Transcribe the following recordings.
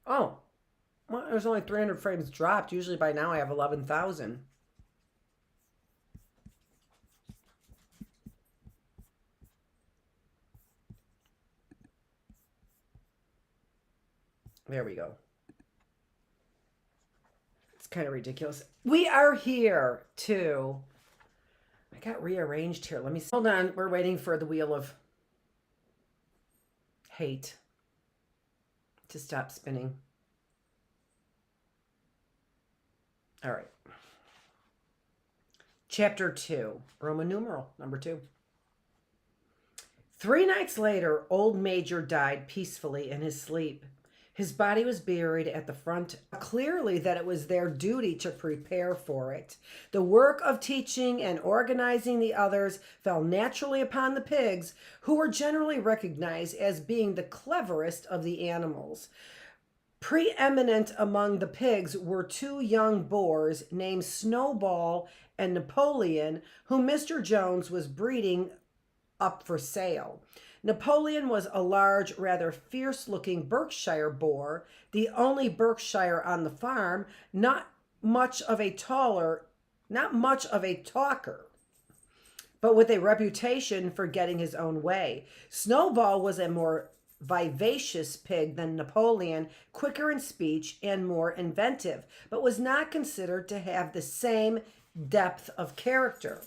Oh, well, there's only 300 frames dropped. Usually by now I have 11,000. There we go. It's kind of ridiculous. We are here too. I got rearranged here. Let me see. Hold on. We're waiting for the wheel of hate to stop spinning. All right. Chapter 2, Roman numeral number 2. 3 nights later, old Major died peacefully in his sleep. His body was buried at the front, clearly that it was their duty to prepare for it. The work of teaching and organizing the others fell naturally upon the pigs, who were generally recognized as being the cleverest of the animals. Preeminent among the pigs were 2 young boars named Snowball and Napoleon, whom Mr. Jones was breeding up for sale. Napoleon was a large, rather fierce-looking Berkshire boar, the only Berkshire on the farm, not much of a talker, but with a reputation for getting his own way. Snowball was a more vivacious pig than Napoleon, quicker in speech and more inventive, but was not considered to have the same depth of character.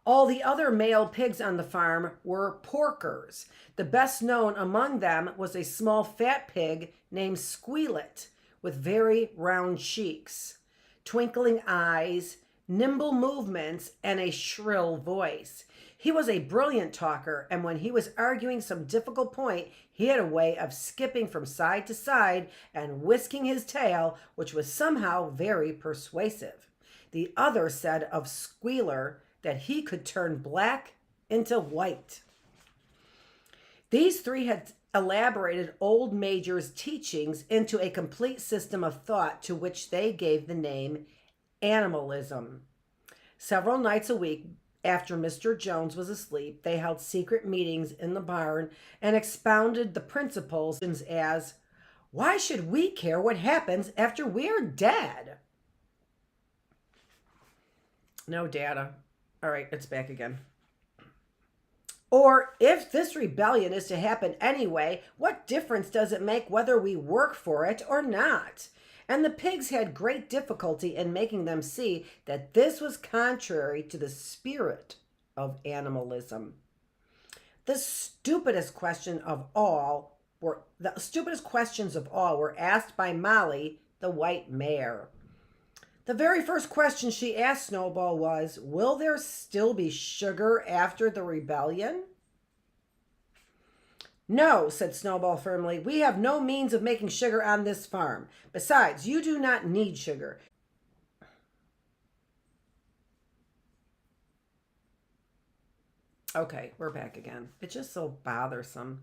All the other male pigs on the farm were porkers. The best known among them was a small fat pig named Squealet, with very round cheeks, twinkling eyes, nimble movements, and a shrill voice. He was a brilliant talker, and when he was arguing some difficult point, he had a way of skipping from side to side and whisking his tail, which was somehow very persuasive. The other said of Squealer that he could turn black into white. These 3 had elaborated old Major's teachings into a complete system of thought to which they gave the name animalism. Several nights a week after Mr. Jones was asleep, they held secret meetings in the barn and expounded the principles as, why should we care what happens after we're dead? No data. All right, it's back again. Or if this rebellion is to happen anyway, what difference does it make whether we work for it or not? And the pigs had great difficulty in making them see that this was contrary to the spirit of animalism. The stupidest questions of all were asked by Molly, the white mare. The very first question she asked Snowball was, will there still be sugar after the rebellion? No, said Snowball firmly. We have no means of making sugar on this farm. Besides, you do not need sugar. Okay, we're back again. It's just so bothersome.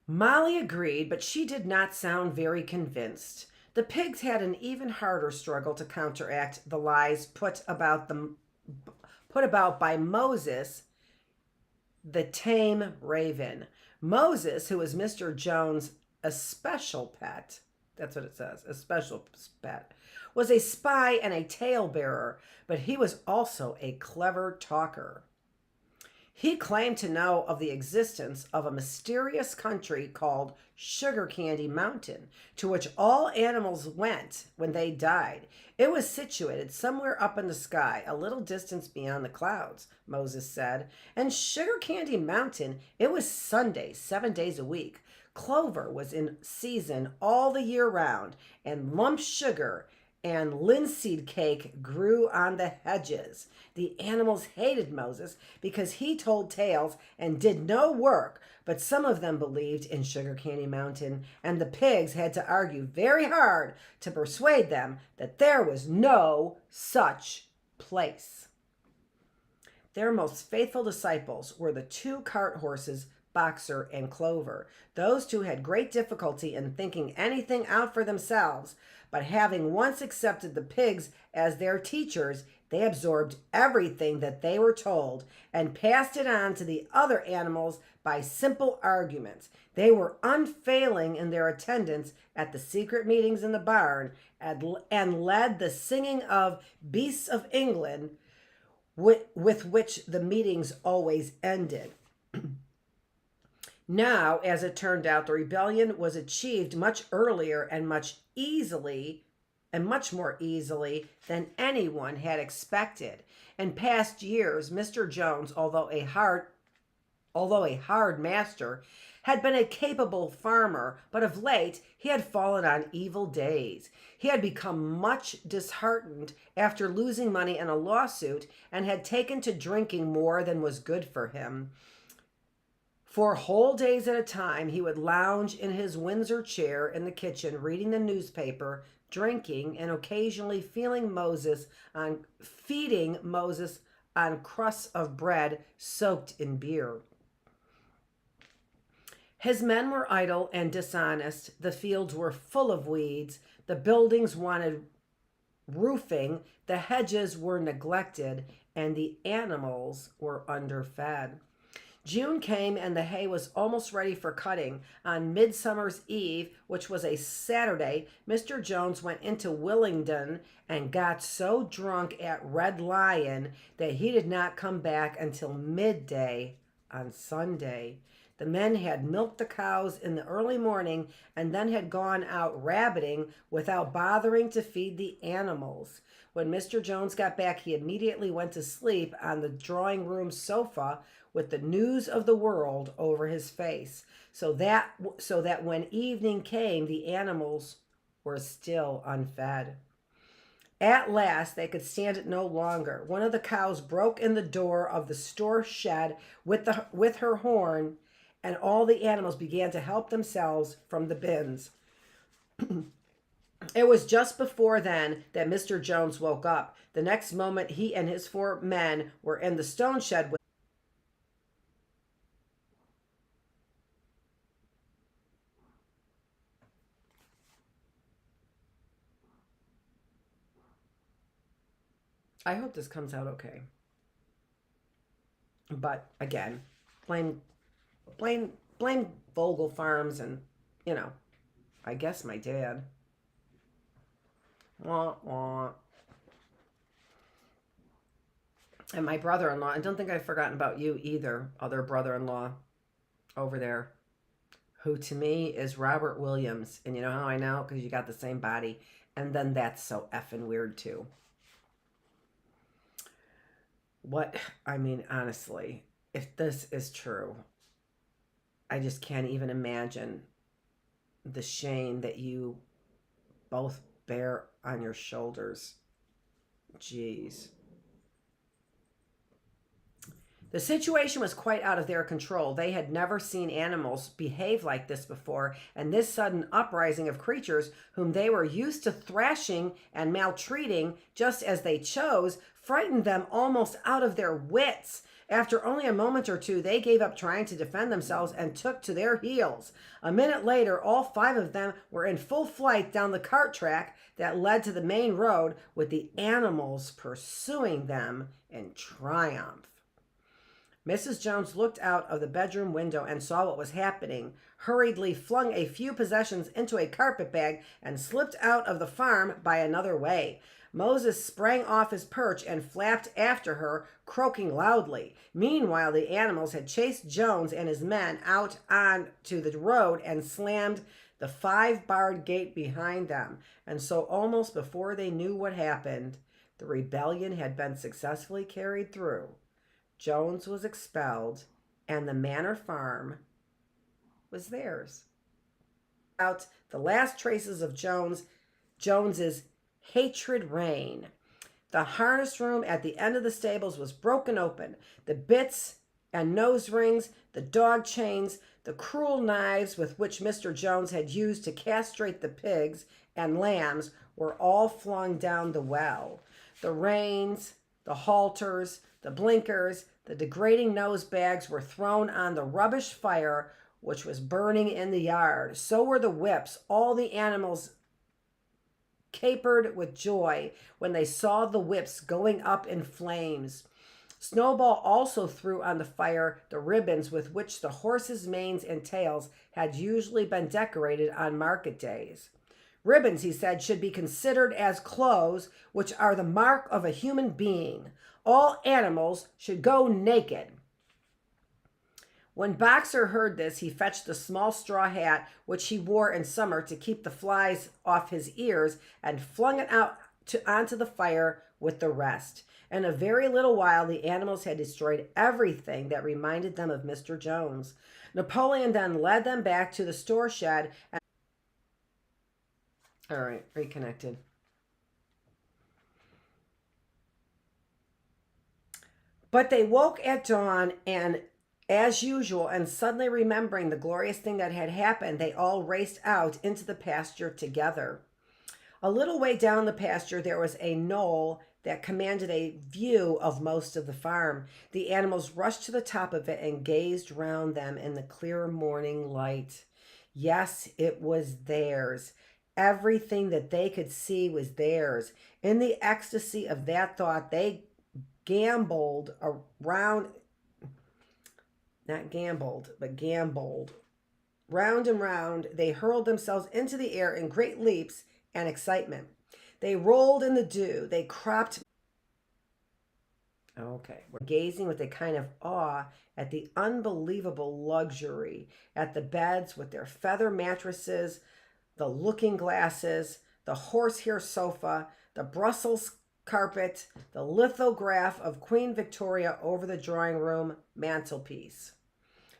Molly agreed, but she did not sound very convinced. The pigs had an even harder struggle to counteract the lies put about by Moses, the tame raven. Moses, who was Mr. Jones' especial pet, that's what it says, a special pet, was a spy and a talebearer, but he was also a clever talker. He claimed to know of the existence of a mysterious country called Sugar Candy Mountain, to which all animals went when they died. It was situated somewhere up in the sky, a little distance beyond the clouds, Moses said. And Sugar Candy Mountain, it was Sunday, 7 days a week. Clover was in season all the year round, and lump sugar and linseed cake grew on the hedges. The animals hated Moses because he told tales and did no work, but some of them believed in Sugar Candy Mountain, and the pigs had to argue very hard to persuade them that there was no such place. Their most faithful disciples were the 2 cart horses Boxer and Clover. Those two had great difficulty in thinking anything out for themselves, but having once accepted the pigs as their teachers, they absorbed everything that they were told and passed it on to the other animals by simple arguments. They were unfailing in their attendance at the secret meetings in the barn and led the singing of Beasts of England, with which the meetings always ended. Now, as it turned out, the rebellion was achieved much earlier and much more easily than anyone had expected. In past years, Mr. Jones, although a hard master, had been a capable farmer, but of late he had fallen on evil days. He had become much disheartened after losing money in a lawsuit and had taken to drinking more than was good for him. For whole days at a time, he would lounge in his Windsor chair in the kitchen, reading the newspaper, drinking, and occasionally feeding Moses on crusts of bread soaked in beer. His men were idle and dishonest. The fields were full of weeds. The buildings wanted roofing. The hedges were neglected, and the animals were underfed. June came and the hay was almost ready for cutting. On Midsummer's Eve, which was a Saturday, Mr. Jones went into Willingdon and got so drunk at Red Lion that he did not come back until midday on Sunday. The men had milked the cows in the early morning and then had gone out rabbiting without bothering to feed the animals. When Mr. Jones got back, he immediately went to sleep on the drawing room sofa with the news of the world over his face, so that when evening came, the animals were still unfed. At last, they could stand it no longer. One of the cows broke in the door of the store shed with her horn, and all the animals began to help themselves from the bins. It was just before then that Mr. Jones woke up. The next moment, he and his 4 men were in the stone shed with I hope this comes out okay. But again, blame Vogel Farms and, I guess my dad. Wah, wah. And my brother-in-law. I don't think I've forgotten about you either, other brother-in-law over there, who to me is Robert Williams. And you know how I know? Because you got the same body. And then that's so effing weird too. Honestly, if this is true, I just can't even imagine the shame that you both bear on your shoulders. Jeez. The situation was quite out of their control. They had never seen animals behave like this before, and this sudden uprising of creatures whom they were used to thrashing and maltreating just as they chose frightened them almost out of their wits. After only a moment or two, they gave up trying to defend themselves and took to their heels. A minute later, all 5 of them were in full flight down the cart track that led to the main road, with the animals pursuing them in triumph. Mrs. Jones looked out of the bedroom window and saw what was happening, hurriedly flung a few possessions into a carpet bag, and slipped out of the farm by another way. Moses sprang off his perch and flapped after her, croaking loudly. Meanwhile, the animals had chased Jones and his men out onto the road and slammed the 5-barred gate behind them. And so almost before they knew what happened, the rebellion had been successfully carried through. Jones was expelled, and the manor farm was theirs. Out the last traces of Jones's hatred reign. The harness room at the end of the stables was broken open. The bits and nose rings, the dog chains, the cruel knives with which Mr. Jones had used to castrate the pigs and lambs were all flung down the well. The reins, the halters, the blinkers, The degrading nose bags were thrown on the rubbish fire which was burning in the yard. So were the whips. All the animals capered with joy when they saw the whips going up in flames. Snowball also threw on the fire the ribbons with which the horses' manes and tails had usually been decorated on market days. Ribbons, he said, should be considered as clothes, which are the mark of a human being. All animals should go naked. When Boxer heard this, he fetched a small straw hat which he wore in summer to keep the flies off his ears and flung it out onto the fire with the rest. In a very little while, the animals had destroyed everything that reminded them of Mr. Jones. Napoleon then led them back to the store shed. All right, reconnected. But they woke at dawn and as usual, and suddenly remembering the glorious thing that had happened, they all raced out into the pasture together. A little way down the pasture, there was a knoll that commanded a view of most of the farm. The animals rushed to the top of it and gazed round them in the clear morning light. Yes, it was theirs. Everything that they could see was theirs. In the ecstasy of that thought, they gamboled around. Not gambled, but gamboled. Round and round, they hurled themselves into the air in great leaps and excitement. They rolled in the dew. They cropped. Okay. We're gazing with a kind of awe at the unbelievable luxury, at the beds with their feather mattresses, the looking glasses, the horsehair sofa, the Brussels carpet, the lithograph of Queen Victoria over the drawing room mantelpiece.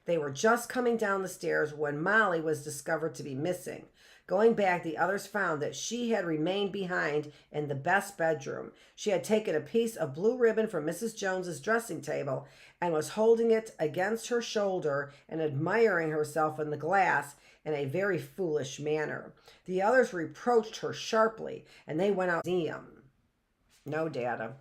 They were just coming down the stairs when Molly was discovered to be missing. Going back, the others found that she had remained behind in the best bedroom. She had taken a piece of blue ribbon from Mrs. Jones's dressing table and was holding it against her shoulder and admiring herself in the glass in a very foolish manner. The others reproached her sharply, and they went out to the museum. No data.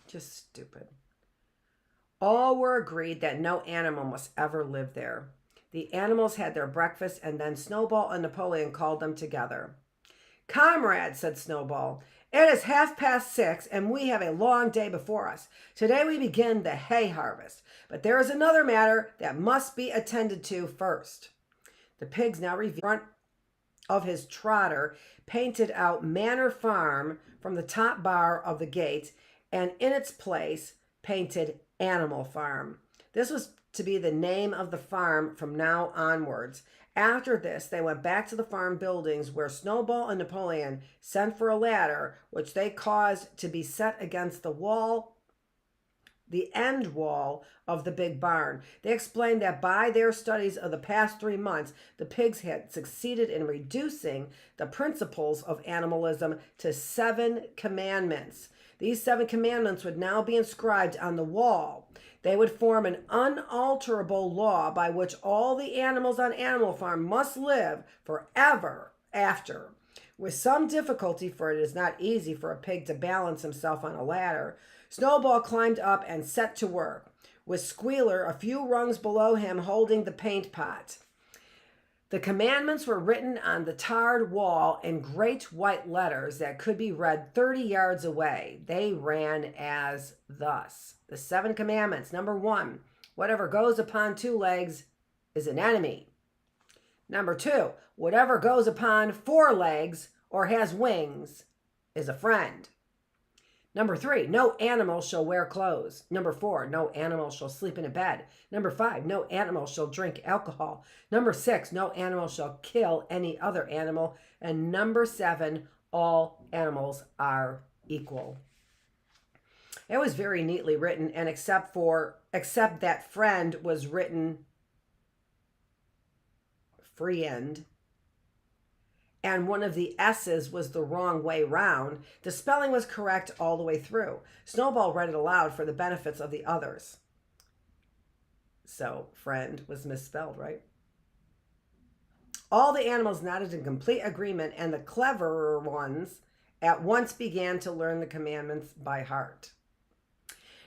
Just stupid. All were agreed that no animal must ever live there. The animals had their breakfast, and then Snowball and Napoleon called them together. "Comrades," said Snowball, "it is 6:30, and we have a long day before us. Today we begin the hay harvest, but there is another matter that must be attended to first." The pigs now reviewed the front of his trotter, painted out Manor Farm from the top bar of the gate, and in its place painted Animal Farm. This was to be the name of the farm from now onwards. After this, they went back to the farm buildings where Snowball and Napoleon sent for a ladder, which they caused to be set against the wall, the end wall of the big barn. They explained that by their studies of the past 3 months, the pigs had succeeded in reducing the principles of animalism to 7 commandments. These 7 commandments would now be inscribed on the wall. They would form an unalterable law by which all the animals on Animal Farm must live forever after. With some difficulty, for it is not easy for a pig to balance himself on a ladder, Snowball climbed up and set to work, with Squealer a few rungs below him holding the paint pot. The commandments were written on the tarred wall in great white letters that could be read 30 yards away. They ran as thus. The 7 commandments. Number 1, whatever goes upon 2 legs is an enemy. Number 2, whatever goes upon 4 legs or has wings is a friend. Number 3, no animal shall wear clothes. Number 4, no animal shall sleep in a bed. Number 5, no animal shall drink alcohol. Number 6, no animal shall kill any other animal. And number 7, all animals are equal. It was very neatly written, and except that friend was written friend, and one of the S's was the wrong way round, the spelling was correct all the way through. Snowball read it aloud for the benefits of the others. So, friend was misspelled, right? All the animals nodded in complete agreement, and the cleverer ones at once began to learn the commandments by heart.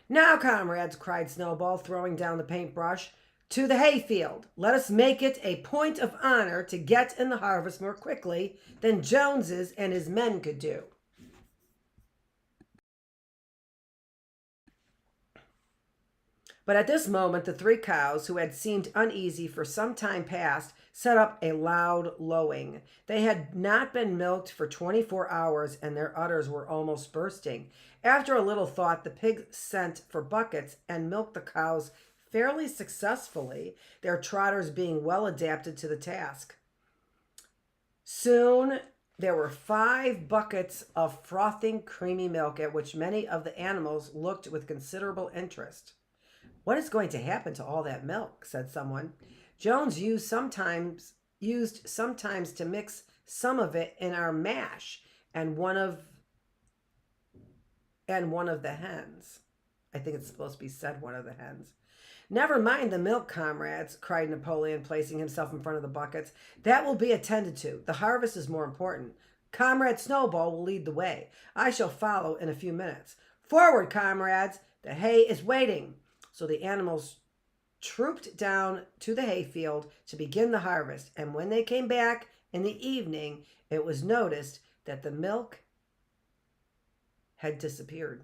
Now, comrades, cried Snowball, throwing down the paintbrush, to the hayfield. Let us make it a point of honor to get in the harvest more quickly than Joneses and his men could do. But at this moment, the 3 cows, who had seemed uneasy for some time past, set up a loud lowing. They had not been milked for 24 hours, and their udders were almost bursting. After a little thought, the pigs sent for buckets and milked the cows fairly successfully, their trotters being well adapted to the task. Soon there were 5 buckets of frothing, creamy milk, at which many of the animals looked with considerable interest. What is going to happen to all that milk? Said someone. Jones used sometimes to mix some of it in our mash, and one of the hens. I think it's supposed to be said one of the hens. Never mind the milk, comrades, cried Napoleon, placing himself in front of the buckets. That will be attended to. The harvest is more important. Comrade Snowball will lead the way. I shall follow in a few minutes. Forward, comrades. The hay is waiting. So the animals trooped down to the hayfield to begin the harvest, and when they came back in the evening, it was noticed that the milk had disappeared.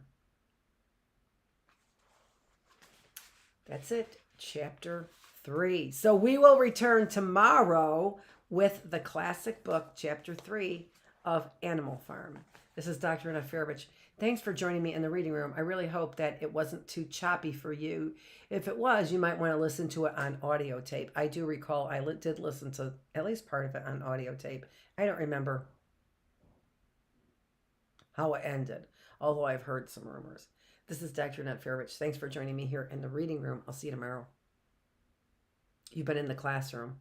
That's it, chapter 3. So we will return tomorrow with the classic book, chapter 3 of Animal Farm. This is Dr. Annette Feravich. Thanks for joining me in the reading room. I really hope that it wasn't too choppy for you. If it was, you might want to listen to it on audio tape. I do recall I did listen to at least part of it on audio tape. I don't remember how it ended, although I've heard some rumors. This is Dr. Annette Feravich. Thanks for joining me here in the reading room. I'll see you tomorrow. You've been in the classroom.